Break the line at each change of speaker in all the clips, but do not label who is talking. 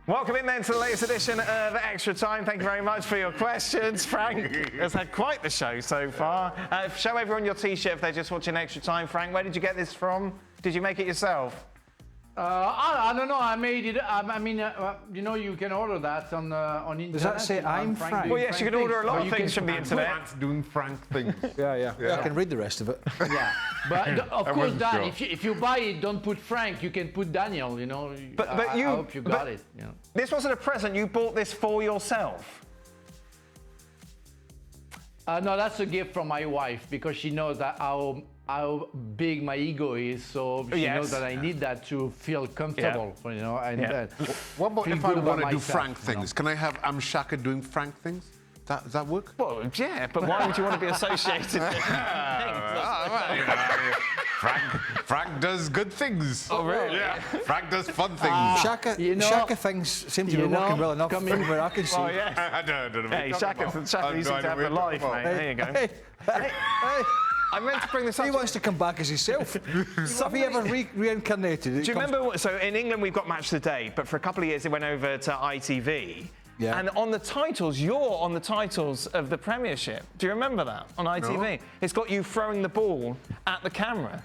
Welcome in then to the latest edition of Extra Time. Thank you very much for your questions. Frank has had quite the show so far. Show everyone your T-shirt if they're just watching Extra Time. Frank, where did you get this from? Did you make it yourself?
I don't know. I made it. You know, you can order that on internet.
Does that say I'm Frank?
Well, yes, you can order a lot of things from the internet.
Frank's doing Frank things.
Yeah. I can read the rest of it.
Yeah, but of course, Dan, if you buy it, don't put Frank. You can put Daniel. You know.
But
I hope you got it. You know.
This wasn't a present. You bought this for yourself.
No, that's a gift from my wife because she knows that how big my ego is, so she knows that I need that to feel comfortable, you know. And
What about if I want to do Frank
you know?
things? Can I have I'm Shaka doing Frank things? Does that work?
Well, yeah, but why would you want to be associated with
Frank does good things.
Oh, really?
Yeah. Frank does fun things.
Shaka things seem to be working well enough from where I can see.
Oh, yes.
I don't know.
Hey, Shaka needs to have a life, mate. There you go.
Hey.
I meant to bring this up.
He wants to come back as himself. Have he ever reincarnated?
Do you remember? So in England we've got Match of the Day, but for a couple of years it went over to ITV.
Yeah.
And on the titles, you're on the titles of the Premiership. Do you remember that on ITV?
No.
It's got you throwing the ball at the camera.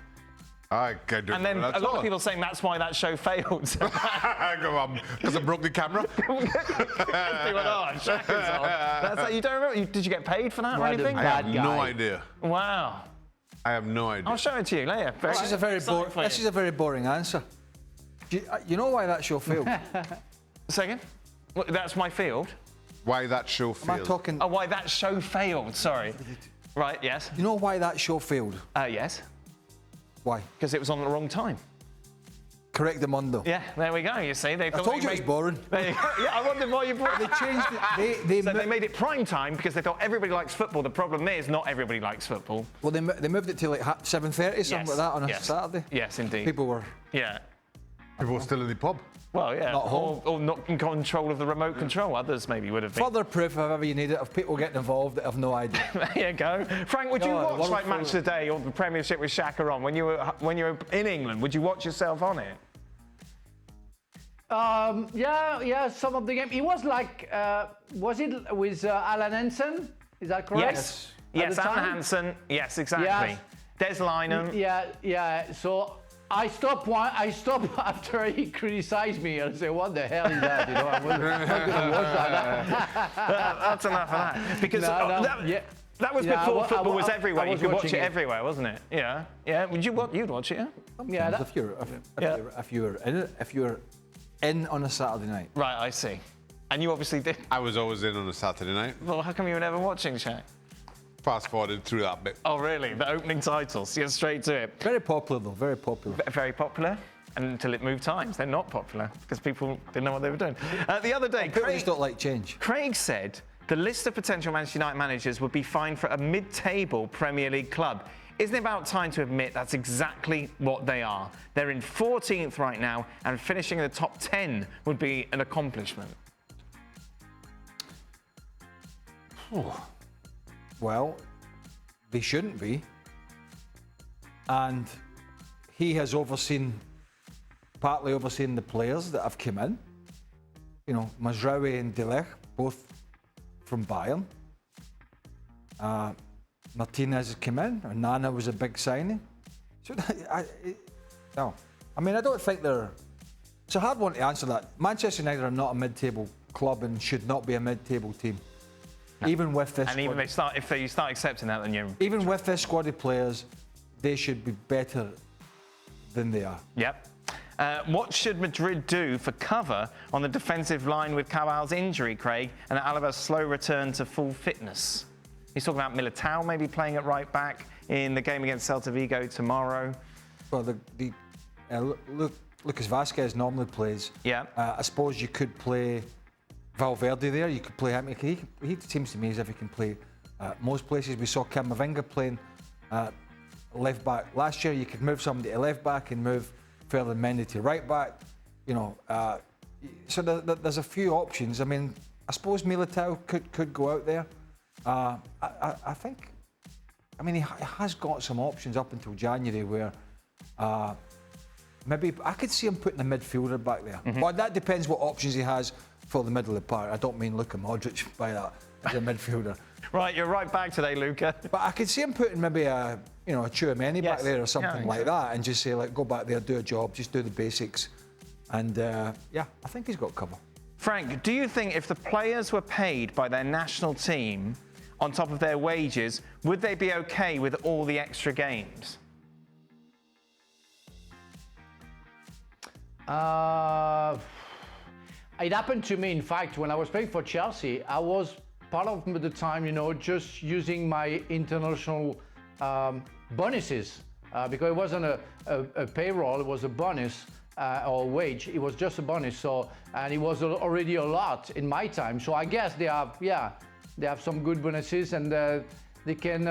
I can do
And then a lot of people saying that's why that show failed.
Go on, because I broke the camera.
They went, oh, Shaka's on. That's like, you don't remember? Did you get paid for that or anything?
I have no idea.
Wow.
I have no idea.
I'll show it to you later.
This is a very boring answer. You know why that show failed?
Second? Well, that's my field.
Why that show
Am
failed?
I talking?
Oh, why that show failed, sorry. Right, yes.
You know why that show failed?
Yes.
Why?
Because it was on at the wrong time.
Correct the mundo.
Yeah, there we go, you see.
I told you it was boring.
There you go. Yeah, I wondered why you brought
They changed it.
They made it prime time because they thought everybody likes football. The problem is not everybody likes football.
Well, they moved it to like 7:30, something like that on a Saturday.
Yes, indeed.
People were.
Yeah.
People were still in the pub.
Well, yeah.
Not home.
Or not in control of the remote control. Others maybe would have been.
Further proof, if ever you need it, of people getting involved that have no idea.
There you go. Frank, would you watch like Match of the Day or the Premiership with Shaka on when you were in England? Would you watch yourself on it?
Yeah, some of the game. It was like, was it with Alan Hansen? Is that correct?
Yes, Alan Hansen. Yes, exactly.
Yes.
Des Lynam.
Yeah. So I stopped after he criticized me and I said, "What the hell is that?" You know, I wasn't going to watch that.
That's enough of that. Because that was before football was everywhere. You could watch it everywhere, wasn't it? Yeah. You'd watch it, yeah?
Yeah.
If you were in on a Saturday night.
Right, I see. And you obviously did.
I was always in on a Saturday night.
Well, how come you were never watching, Shaq?
Fast forwarded through that bit.
Oh, really? The opening titles. Get straight to it.
Very popular, though. Very popular.
Very popular. Until it moved times. They're not popular because people didn't know what they were doing. The other day,
people just don't like change.
Craig said the list of potential Manchester United managers would be fine for a mid-table Premier League club. Isn't it about time to admit that's exactly what they are? They're in 14th right now, and finishing in the top 10 would be an accomplishment.
Well, they shouldn't be. And he has partly overseen the players that have come in. You know, Mazraoui and De Ligt, both from Bayern. Martinez has come in, and Nana was a big signing. So, I don't think they're... It's a hard one to answer that. Manchester United are not a mid-table club and should not be a mid-table team. No. Even with this...
And even if you start accepting that, then you're...
Even with this squad of players, they should be better than they are.
Yep. What should Madrid do for cover on the defensive line with Cabal's injury, Craig, and Alava's slow return to full fitness? He's talking about Militao maybe playing at right back in the game against Celta Vigo tomorrow. Well,
Lucas Vazquez normally plays.
Yeah.
I suppose you could play Valverde there. You could play him. He seems to me as if he can play most places. We saw Camavinga playing left back last year. You could move somebody to left back and move Ferdinand Mendy to right back. You know, so there's a few options. I mean, I suppose Militao could go out there. I think, I mean, he has got some options up until January where maybe I could see him putting a midfielder back there. But that depends what options he has for the middle of the park. I don't mean Luka Modric by that as a midfielder.
Right, you're right back today, Luca.
But I could see him putting maybe a Tchouaméni back there or something like that, and just say, like, go back there, do a job, just do the basics. And yeah, I think he's got cover.
Frank, do you think if the players were paid by their national team on top of their wages, would they be okay with all the extra games?
It happened to me, in fact, when I was playing for Chelsea. I was part of the time, just using my international bonuses because it wasn't a payroll, it was a bonus or wage. It was just a bonus. So, and it was already a lot in my time. So I guess they have some good bonuses, and they can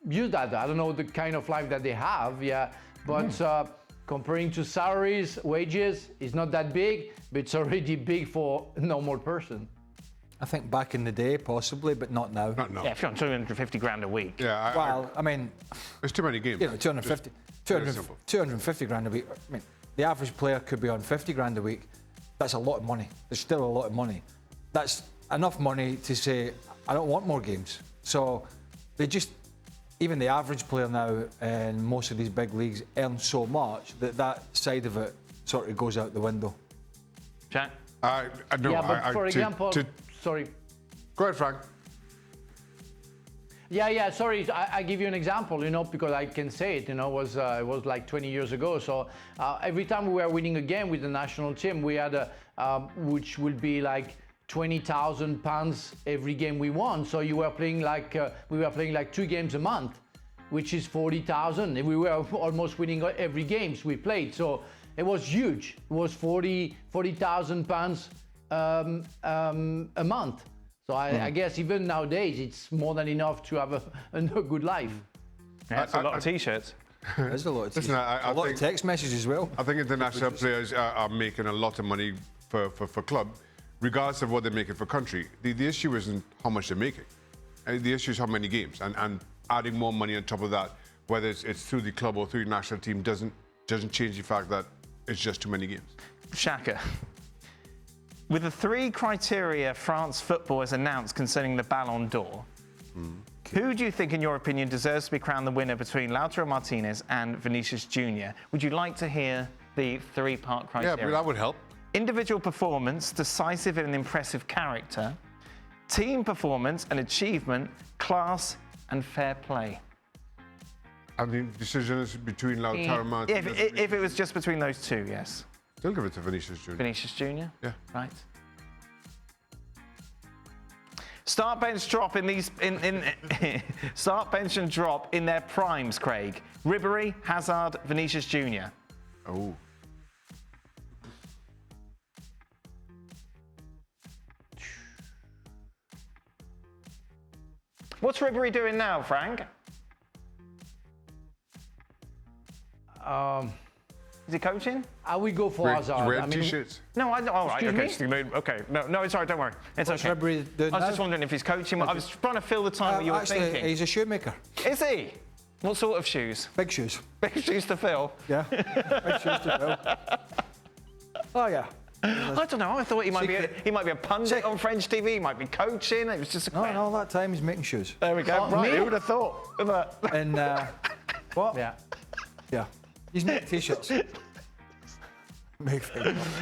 use that. I don't know the kind of life that they have, but comparing to salaries, wages, it's not that big, but it's already big for a normal person.
I think back in the day, possibly, but not now.
Not now.
Yeah, if you're on 250 grand a week.
Yeah,
Well, I mean,
there's too many games.
250 grand a week. I mean, the average player could be on 50 grand a week. That's a lot of money. There's still a lot of money. That's enough money to say, I don't want more games. So they just, even the average player now in most of these big leagues earns so much that side of it sort of goes out the window.
Jack?
No,
Yeah, but for example, sorry.
Go ahead, Frank.
Yeah, sorry, I give you an example, because I can say it, it was like 20 years ago. So every time we were winning a game with the national team, we had which would be like £20,000 every game we won. So you were playing we were playing like 2 games a month, which is 40,000. We were almost winning every games we played. So it was huge. It was £40,000 a month. So I guess even nowadays it's more than enough to have a good life.
Yeah, that's a lot of T-shirts.
There's a lot of
Listen, I
a lot
think-
of text messages as well.
I think international players are making a lot of money for club, regardless of what they're making for country. The issue isn't how much they're making. The issue is how many games. And adding more money on top of that, whether it's through the club or through the national team, doesn't change the fact that it's just too many games.
Shaka, with the 3 criteria France football has announced concerning the Ballon d'Or, who do you think, in your opinion, deserves to be crowned the winner between Lautaro Martinez and Vinicius Jr.? Would you like to hear the 3-part criteria?
Yeah, but that would help.
Individual performance, decisive and impressive character, team performance and achievement, class and fair play.
And the decision is between Lautaro Martinez.
If it was just between those 2, yes.
Still give it to Vinicius Jr.
Vinicius Jr.?
Yeah.
Right. Start, bench, drop in these start, bench and drop in their primes, Craig. Ribery, Hazard, Vinicius Jr.
Oh.
What's Ribery doing now, Frank? Is he coaching?
I will go for Hazard.
Red T-shirts.
No, I know. All right.
Excuse
Okay. Okay. No, it's all right. Don't worry. It's
What's
okay.
Ribery doing
I was
now?
just wondering if he's coaching. I was trying to fill the time that you were
Actually,
thinking.
he's a shoemaker.
Is he? What sort of shoes?
Big shoes.
Big shoes to fill.
Yeah. Big shoes to fill. Oh, yeah.
I don't know. I thought he might be a pundit
Check.
on French TV. He might be coaching. It was just a
No,
question.
all that time he's making shoes.
There we go.
Oh,
Right.
me?
Who would have thought? Of that?
And what?
Yeah.
Yeah. He's making T-shirts.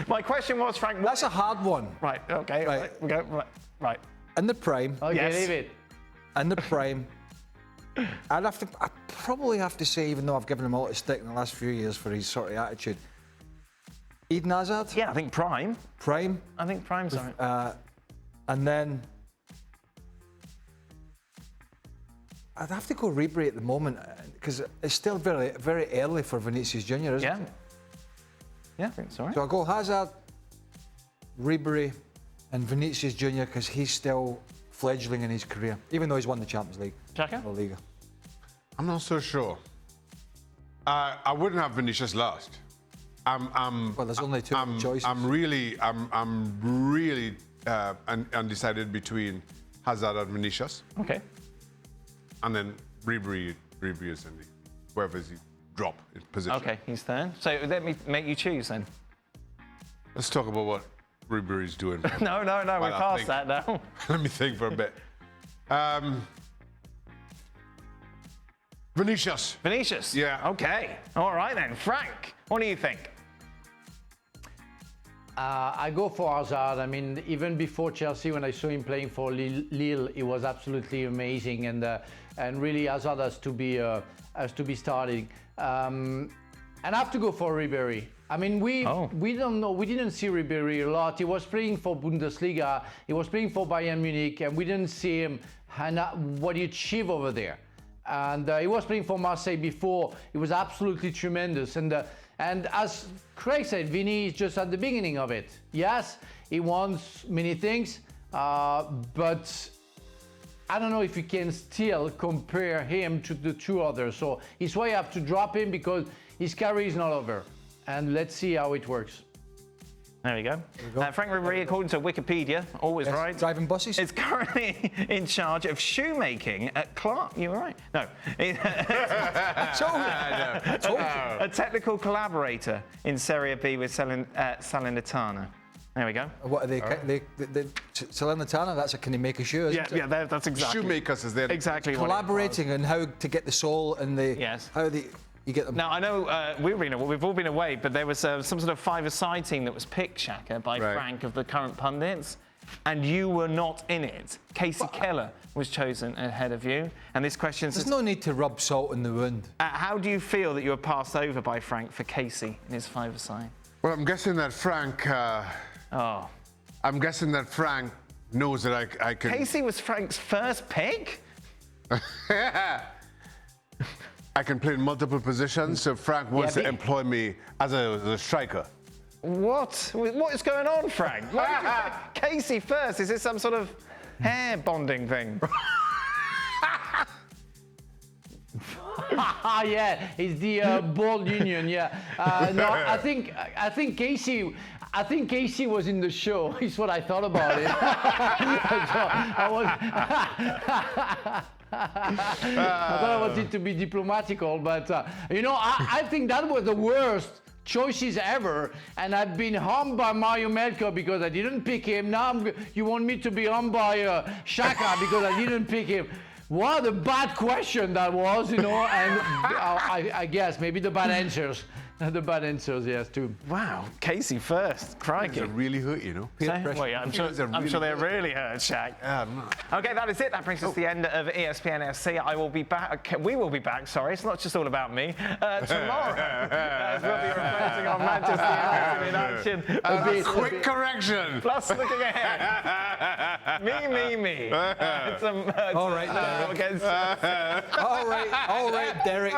My question was, Frank.
That's a hard one.
Right. Okay.
Right.
Right. We go. Right.
In the prime,
Okay,
Yes.
leave it.
in the prime, I'd probably have to say, even though I've given him a lot of stick in the last few years for his sort of attitude, Eden Hazard,
Yeah, I think prime.
prime,
I think prime's on it.
and then I'd have to go Ribery at the moment because it's still very, very early for Vinicius Jr., isn't
Yeah.
it?
Yeah, I think so. Right?
So I'll go Hazard, Ribery, and Vinicius Jr. because he's still fledgling in his career, even though he's won the Champions League.
Shaka?
La Liga.
I'm not so sure. I wouldn't have Vinicius last.
Well, there's only 2 choices.
I'm really undecided between Hazard and Vinicius,
Okay.
and then Ribery is in the whoever's drop in position.
Okay, his turn. So let me make you choose then.
Let's talk about what Ribery's doing.
No, we're
Well, I
past
think-
that now.
Let me think for a bit. Vinicius.
Vinicius.
Yeah.
Okay. All right then. Frank, what do you think?
I go for Hazard. I mean, even before Chelsea, when I saw him playing for Lille, it was absolutely amazing, and really Hazard has to be starting. And I have to go for Ribery. I mean, we don't know. We didn't see Ribery a lot. He was playing for Bundesliga. He was playing for Bayern Munich, and we didn't see him and what he achieved over there. And he was playing for Marseille before. It was absolutely tremendous. And as Craig said, Vini is just at the beginning of it. Yes, he wants many things, but I don't know if you can still compare him to the two others. So it's why you have to drop him, because his career is not over. And let's see how it works.
There we go. Frank Ribery, according to Wikipedia, always
Yes,
right.
driving buses.
Is currently in charge of shoemaking at Clark. You were right. No. A technical collaborator in Serie B with Salernitana. There we go.
What are they? Salernitana, that's a can he make a shoe? Isn't it?
Yeah, that's exactly.
Shoemakers is there.
Exactly. what it
Collaborating on how to get the sole and the
Yes.
how you get them.
Now, I know we've all been away, but there was some sort of five-a-side team that was picked, Shaka, by
Right.
Frank of the current pundits, and you were not in it. Kasey Keller was chosen ahead of you, and this question
There's
says,
no need to rub salt in the wound.
how do you feel that you were passed over by Frank for Kasey in his five-a-side?
Well, I'm guessing that Frank.
Oh.
I'm guessing that Frank knows that I can.
Kasey was Frank's first pick?
I can play in multiple positions, so Frank wants
Yeah,
to employ me as a striker.
What? What is going on, Frank? Why did you pick Kasey first? Is this some sort of hair bonding thing?
Yeah, it's the ball union. Yeah. No, I think Kasey. I think Kasey was in the show. Is what I thought about it. So I thought I wanted to be diplomatical, but I think that was the worst choices ever, and I've been harmed by Mario Melchior because I didn't pick him. Now you want me to be harmed by Shaka because I didn't pick him. What a bad question that was, and I guess maybe the bad answers. The bad answers, yes, too.
Wow, Kasey first. Crikey.
It really hurt, you know.
Well, yeah, I'm sure they really hurt, Shaq. Okay, that is it. That brings us to the end of ESPN FC. I will be back. We will be back. Sorry, it's not just all about me. Tomorrow, as we'll be reporting on Manchester United in action.
Quick correction.
Plus, looking ahead. Me.
All right, Derek.
Against,
all right, Derek.